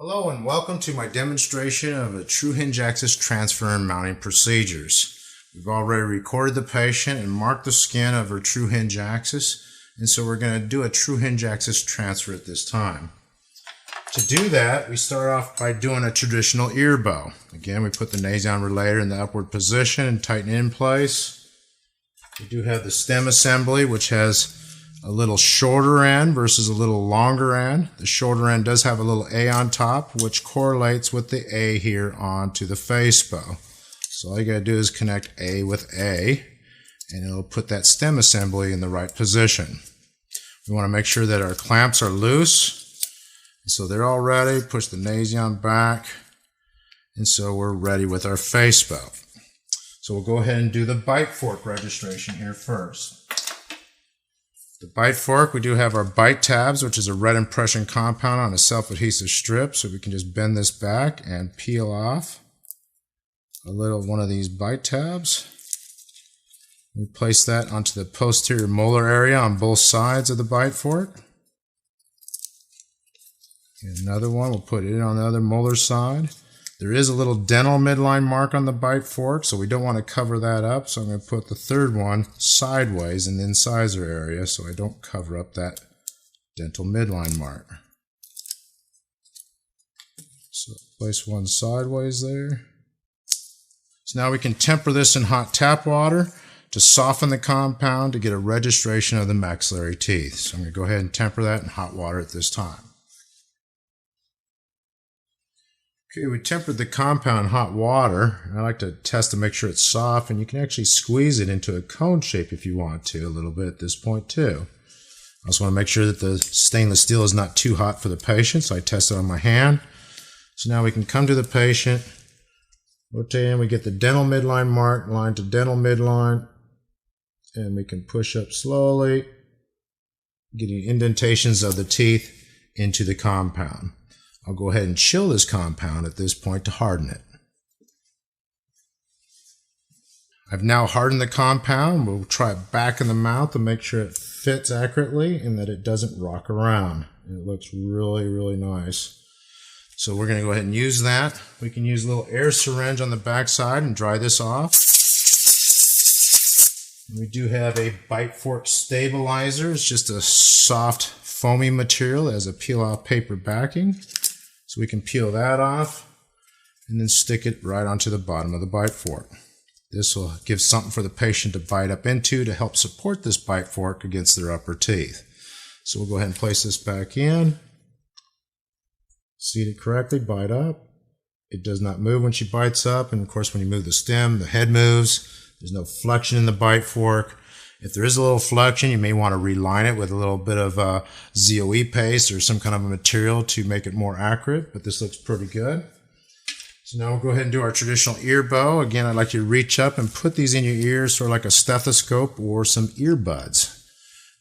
Hello and welcome to my demonstration of a true hinge axis transfer and mounting procedures. We've already recorded the patient and marked the skin of her true hinge axis, and so we're going to do a true hinge axis transfer at this time. To do that, we start off by doing a traditional ear bow. Again, we put the nasion relator in the upward position and tighten it in place. We do have the stem assembly, which has a little shorter end versus a little longer end. The shorter end does have a little A on top, which correlates with the A here onto the face bow. So all you gotta do is connect A with A, and it'll put that stem assembly in the right position. We wanna make sure that our clamps are loose. So they're all ready. Push the nasion back, and so we're ready with our face bow. So we'll go ahead and do the bite fork registration here first. The bite fork, we do have our bite tabs, which is a red impression compound on a self-adhesive strip, so we can just bend this back and peel off a little one of these bite tabs. We place that onto the posterior molar area on both sides of the bite fork. And another one, we'll put it on the other molar side. There is a little dental midline mark on the bite fork, so we don't want to cover that up. So I'm going to put the third one sideways in the incisor area so I don't cover up that dental midline mark. So place one sideways there. So now we can temper this in hot tap water to soften the compound to get a registration of the maxillary teeth. So I'm going to go ahead and temper that in hot water at this time. Okay, we tempered the compound in hot water. I like to test to make sure it's soft, and you can actually squeeze it into a cone shape if you want to a little bit at this point too. I also want to make sure that the stainless steel is not too hot for the patient, so I test it on my hand. So now we can come to the patient, rotate in, we get the dental midline mark, line to dental midline, and we can push up slowly, getting indentations of the teeth into the compound. I'll go ahead and chill this compound at this point to harden it. I've now hardened the compound. We'll try it back in the mouth to make sure it fits accurately and that it doesn't rock around. It looks really, really nice. So we're going to go ahead and use that. We can use a little air syringe on the back side and dry this off. We do have a bite fork stabilizer. It's just a soft foamy material that has a peel-off paper backing. So we can peel that off and then stick it right onto the bottom of the bite fork. This will give something for the patient to bite up into to help support this bite fork against their upper teeth. So we'll go ahead and place this back in. Seat it correctly, bite up. It does not move when she bites up, and of course when you move the stem, the head moves. There's no flexion in the bite fork. If there is a little flexion, you may want to reline it with a little bit of ZOE paste or some kind of a material to make it more accurate, but this looks pretty good. So now we'll go ahead and do our traditional ear bow. Again, I'd like you to reach up and put these in your ears, sort of like a stethoscope or some earbuds.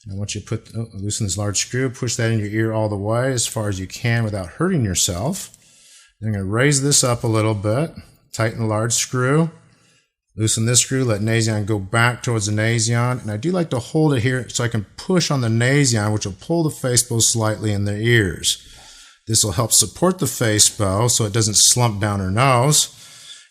And I want you to loosen this large screw, push that in your ear all the way as far as you can without hurting yourself. Then I'm going to raise this up a little bit, tighten the large screw. Loosen this screw, let nasion go back towards the nasion, and I do like to hold it here so I can push on the nasion, which will pull the face bow slightly in their ears. This will help support the face bow so it doesn't slump down her nose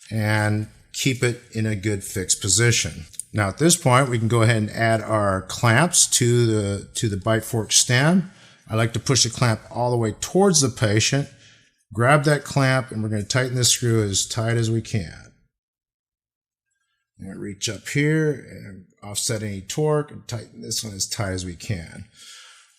and keep it in a good fixed position. Now at this point, we can go ahead and add our clamps to the bite fork stem. I like to push the clamp all the way towards the patient, grab that clamp, and we're going to tighten this screw as tight as we can. I'm going to reach up here and offset any torque and tighten this one as tight as we can.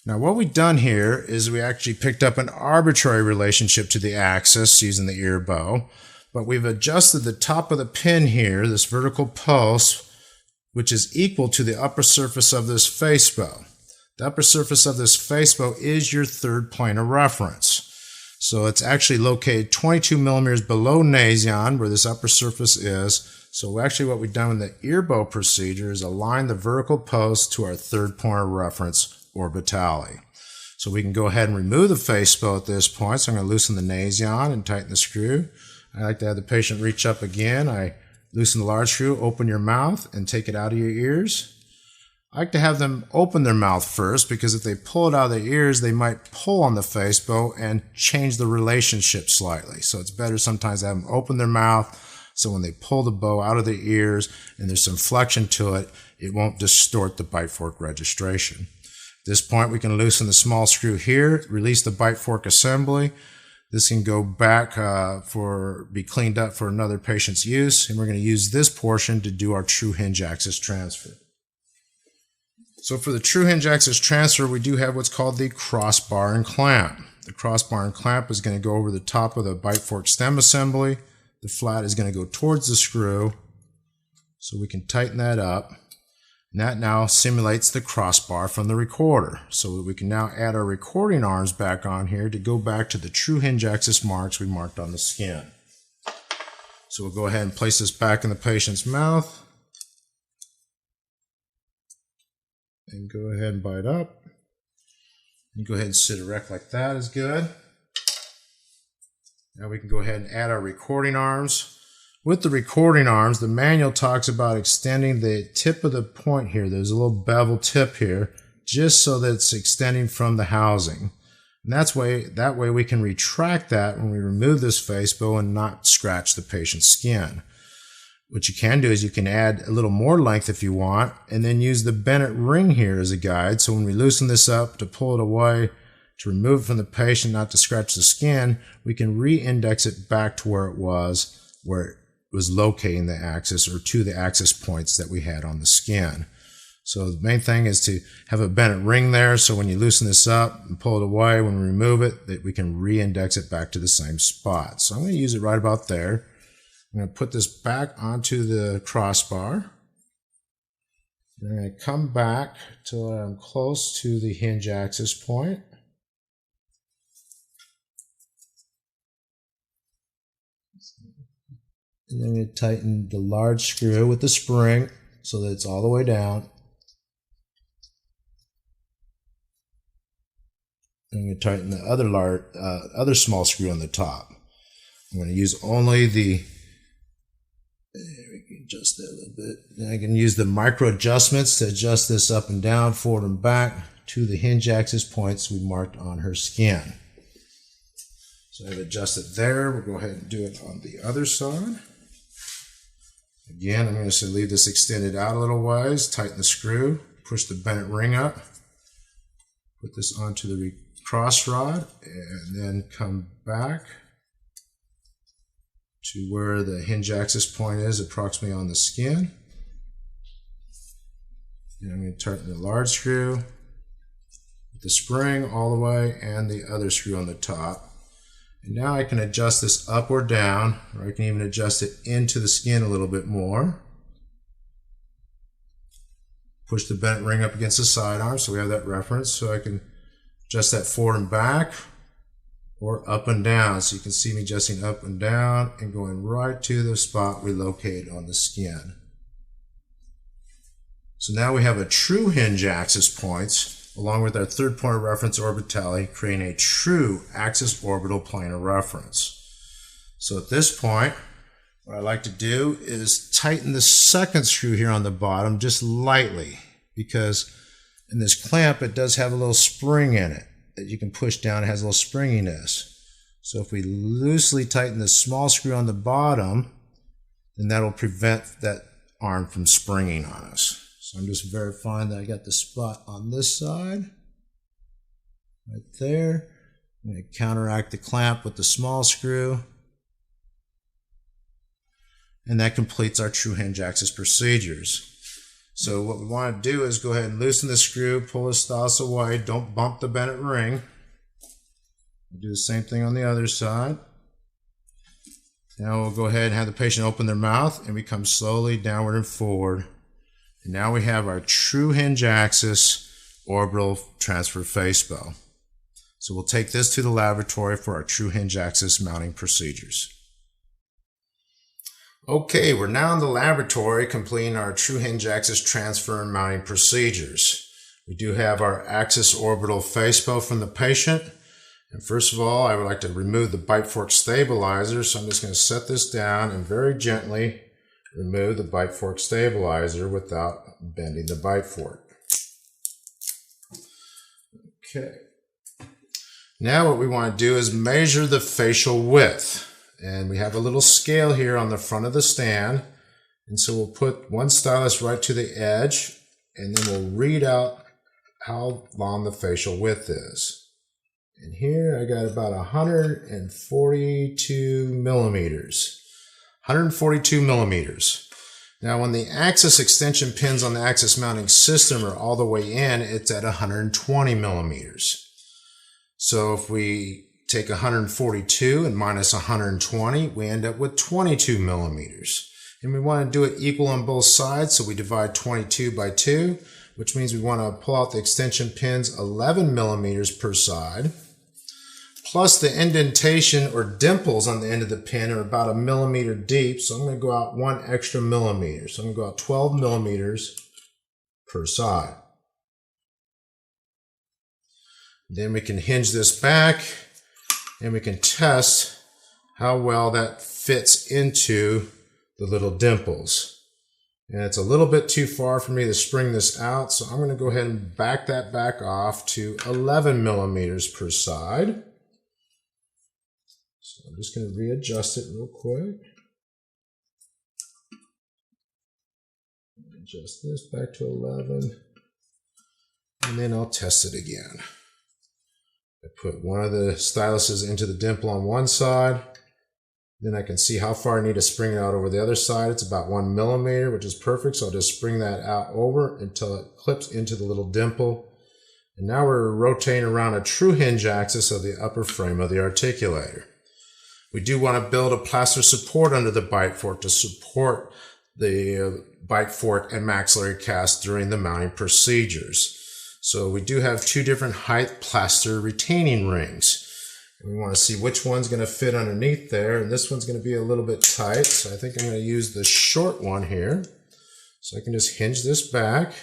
Now what we've done here is we actually picked up an arbitrary relationship to the axis using the ear bow, but we've adjusted the top of the pin here, this vertical post, which is equal to the upper surface of this face bow. The upper surface of this face bow is your third plane of reference. So it's actually located 22 millimeters below nasion where this upper surface is. So actually what we've done in the ear bow procedure is align the vertical post to our third point of reference orbitally. So we can go ahead and remove the face bow at this point. So I'm going to loosen the nasion and tighten the screw. I like to have the patient reach up again. I loosen the large screw, open your mouth, and take it out of your ears. I like to have them open their mouth first, because if they pull it out of their ears, they might pull on the face bow and change the relationship slightly. So it's better sometimes to have them open their mouth, so when they pull the bow out of their ears and there's some flexion to it, it won't distort the bite fork registration. At this point, we can loosen the small screw here, release the bite fork assembly. This can go back be cleaned up for another patient's use, and we're going to use this portion to do our true hinge axis transfer. So for the true hinge axis transfer, we do have what's called the crossbar and clamp. The crossbar and clamp is going to go over the top of the bite fork stem assembly. The flat is going to go towards the screw, so we can tighten that up. And that now simulates the crossbar from the recorder. So we can now add our recording arms back on here to go back to the true hinge axis marks we marked on the skin. So we'll go ahead and place this back in the patient's mouth. And go ahead and bite up. And go ahead and sit erect like that is good. Now we can go ahead and add our recording arms. With the recording arms, the manual talks about extending the tip of the point here. There's a little bevel tip here, just so that it's extending from the housing. And that way we can retract that when we remove this face bow and not scratch the patient's skin. What you can do is you can add a little more length if you want, and then use the Bennett ring here as a guide. So when we loosen this up to pull it away, to remove it from the patient, not to scratch the skin, we can re-index it back to where it was locating the axis, or to the axis points that we had on the skin. So the main thing is to have a Bennett ring there, so when you loosen this up and pull it away, when we remove it, that we can re-index it back to the same spot. So I'm going to use it right about there. I'm going to put this back onto the crossbar. I'm going to come back till I'm close to the hinge axis point. And then I'm going to tighten the large screw with the spring so that it's all the way down. I'm going to tighten the other small screw on the top. I'm going to use only the, we can adjust that a little bit. And I can use the micro adjustments to adjust this up and down, forward and back to the hinge axis points we marked on her skin. So I've adjusted there. We'll go ahead and do it on the other side. Again, I'm going to leave this extended out a little ways, tighten the screw, push the Bennett ring up, put this onto the cross rod, and then come back to where the hinge axis point is, approximately on the skin. And I'm going to tighten the large screw with the spring all the way, and the other screw on the top. And now I can adjust this up or down, or I can even adjust it into the skin a little bit more. Push the Bennett ring up against the sidearm so we have that reference. So I can adjust that forward and back, or up and down. So you can see me adjusting up and down and going right to the spot we located on the skin. So now we have a true hinge axis points, along with our third point of reference orbitally, creating a true axis orbital plane of reference. So at this point, what I like to do is tighten the second screw here on the bottom just lightly, because in this clamp it does have a little spring in it that you can push down. It has a little springiness. So if we loosely tighten the small screw on the bottom, then that'll prevent that arm from springing on us. So I'm just verifying that I got the spot on this side, right there. I'm going to counteract the clamp with the small screw. And that completes our true hinge axis procedures. So what we want to do is go ahead and loosen the screw, pull the stylus away, don't bump the Bennett ring. We'll do the same thing on the other side. Now we'll go ahead and have the patient open their mouth, and we come slowly downward and forward. And now we have our true hinge axis orbital transfer face bow. So we'll take this to the laboratory for our true hinge axis mounting procedures. Okay, we're now in the laboratory completing our true hinge axis transfer and mounting procedures. We do have our axis orbital face bow from the patient. And first of all, I would like to remove the bite fork stabilizer. So I'm just going to set this down and very gently remove the bite fork stabilizer without bending the bite fork. Okay. Now what we want to do is measure the facial width. And we have a little scale here on the front of the stand. And so we'll put one stylus right to the edge, and then we'll read out how long the facial width is. And here I got about 142 millimeters. 142 millimeters. Now when the axis extension pins on the axis mounting system are all the way in, it's at 120 millimeters. So if we take 142 and minus 120, we end up with 22 millimeters. And we want to do it equal on both sides, so we divide 22 by 2, which means we want to pull out the extension pins 11 millimeters per side, plus the indentation or dimples on the end of the pin are about 1 millimeter deep, so I'm going to go out 1 extra millimeter. So I'm going to go out 12 millimeters per side. Then we can hinge this back, and we can test how well that fits into the little dimples. And it's a little bit too far for me to spring this out, so I'm going to go ahead and back that back off to 11 millimeters per side. So I'm just going to readjust it real quick. Adjust this back to 11, and then I'll test it again. I put one of the styluses into the dimple on one side. Then I can see how far I need to spring it out over the other side. It's about 1 millimeter, which is perfect. So I'll just spring that out over until it clips into the little dimple. And now we're rotating around a true hinge axis of the upper frame of the articulator. We do want to build a plaster support under the bite fork to support the bite fork and maxillary cast during the mounting procedures. So we do have 2 different height plaster retaining rings. And we want to see which one's going to fit underneath there. And this one's going to be a little bit tight. So I think I'm going to use the short one here. So I can just hinge this back.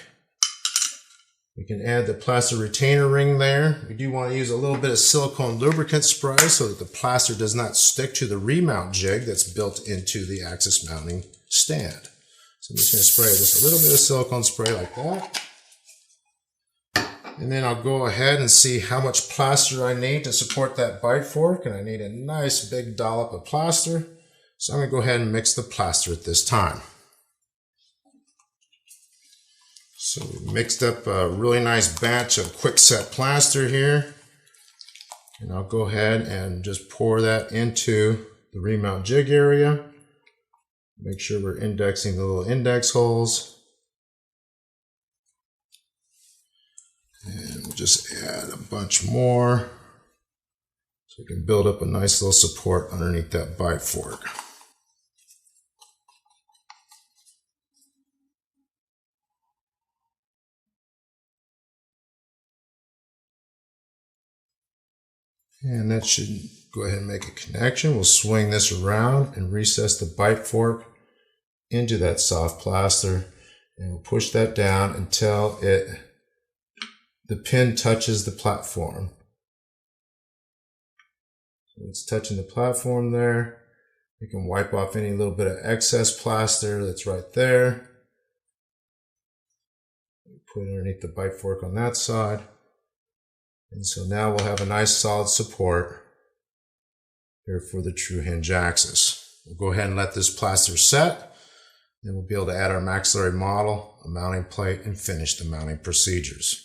We can add the plaster retainer ring there. We do want to use a little bit of silicone lubricant spray so that the plaster does not stick to the remount jig that's built into the axis mounting stand. So I'm just going to spray just a little bit of silicone spray like that. And then I'll go ahead and see how much plaster I need to support that bite fork. And I need a nice big dollop of plaster. So I'm going to go ahead and mix the plaster at this time. So we mixed up a really nice batch of quick set plaster here. And I'll go ahead and just pour that into the remount jig area. Make sure we're indexing the little index holes. And we'll just add a bunch more so we can build up a nice little support underneath that bite fork. And that should go ahead and make a connection. We'll swing this around and recess the bite fork into that soft plaster, and we'll push that down until the pin touches the platform. So it's touching the platform there. You can wipe off any little bit of excess plaster that's right there. Put it underneath the bite fork on that side. And so now we'll have a nice solid support here for the true hinge axis. We'll go ahead and let this plaster set. Then we'll be able to add our maxillary model, a mounting plate, and finish the mounting procedures.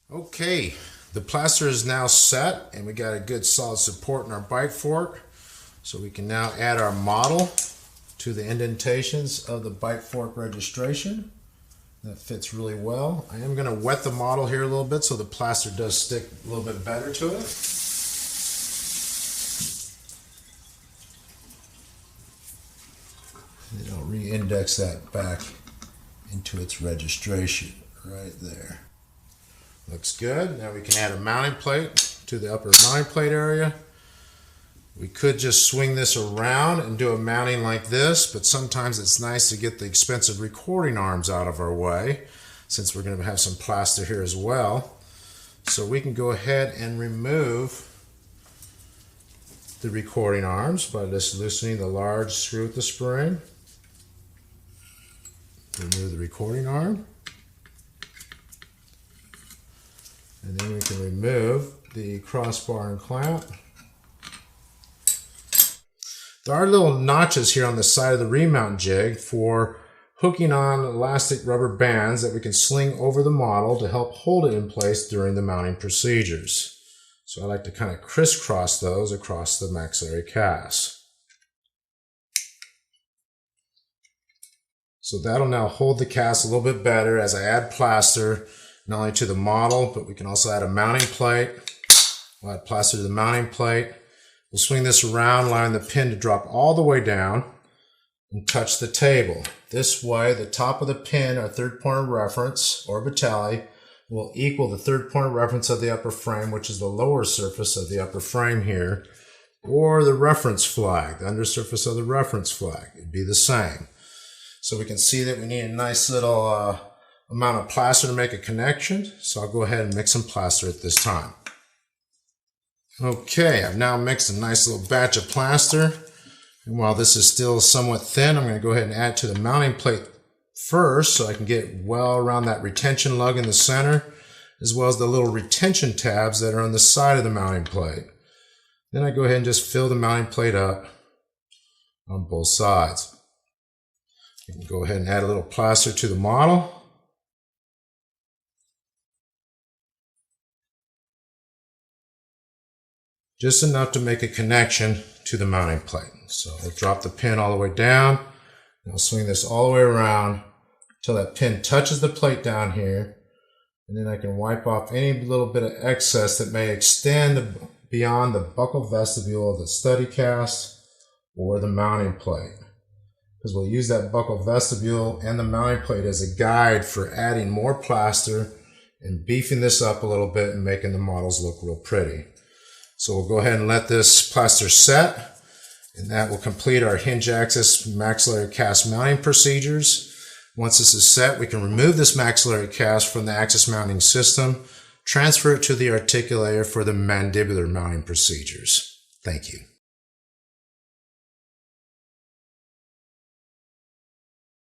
Okay, the plaster is now set and we got a good solid support in our bite fork. So we can now add our model to the indentations of the bite fork registration. That fits really well. I am going to wet the model here a little bit so the plaster does stick a little bit better to it. And then I'll re-index that back into its registration right there. Looks good. Now we can add a mounting plate to the upper mounting plate area. We could just swing this around and do a mounting like this, but sometimes it's nice to get the expensive recording arms out of our way, since we're going to have some plaster here as well. So we can go ahead and remove the recording arms by just loosening the large screw with the spring. Remove the recording arm. And then we can remove the crossbar and clamp. There are little notches here on the side of the remount jig for hooking on elastic rubber bands that we can sling over the model to help hold it in place during the mounting procedures. So I like to kind of crisscross those across the maxillary cast. So that'll now hold the cast a little bit better as I add plaster, not only to the model, but we can also add a mounting plate. We'll add plaster to the mounting plate. We'll swing this around, allowing the pin to drop all the way down and touch the table. This way, the top of the pin, our third point of reference, orbitale, will equal the third point of reference of the upper frame, which is the lower surface of the upper frame here, or the reference flag, the undersurface of the reference flag. It'd be the same. So we can see that we need a nice little amount of plaster to make a connection. So I'll go ahead and mix some plaster at this time. Okay, I've now mixed a nice little batch of plaster. And while this is still somewhat thin, I'm going to go ahead and add to the mounting plate first so I can get well around that retention lug in the center, as well as the little retention tabs that are on the side of the mounting plate. Then I go ahead and just fill the mounting plate up on both sides. You can go ahead and add a little plaster to the model. Just enough to make a connection to the mounting plate. So I'll drop the pin all the way down, and I'll swing this all the way around until that pin touches the plate down here, and then I can wipe off any little bit of excess that may extend beyond the buccal vestibule of the study cast or the mounting plate. Because we'll use that buccal vestibule and the mounting plate as a guide for adding more plaster and beefing this up a little bit and making the models look real pretty. So we'll go ahead and let this plaster set, and that will complete our hinge axis maxillary cast mounting procedures. Once this is set, we can remove this maxillary cast from the axis mounting system, transfer it to the articulator for the mandibular mounting procedures. Thank you.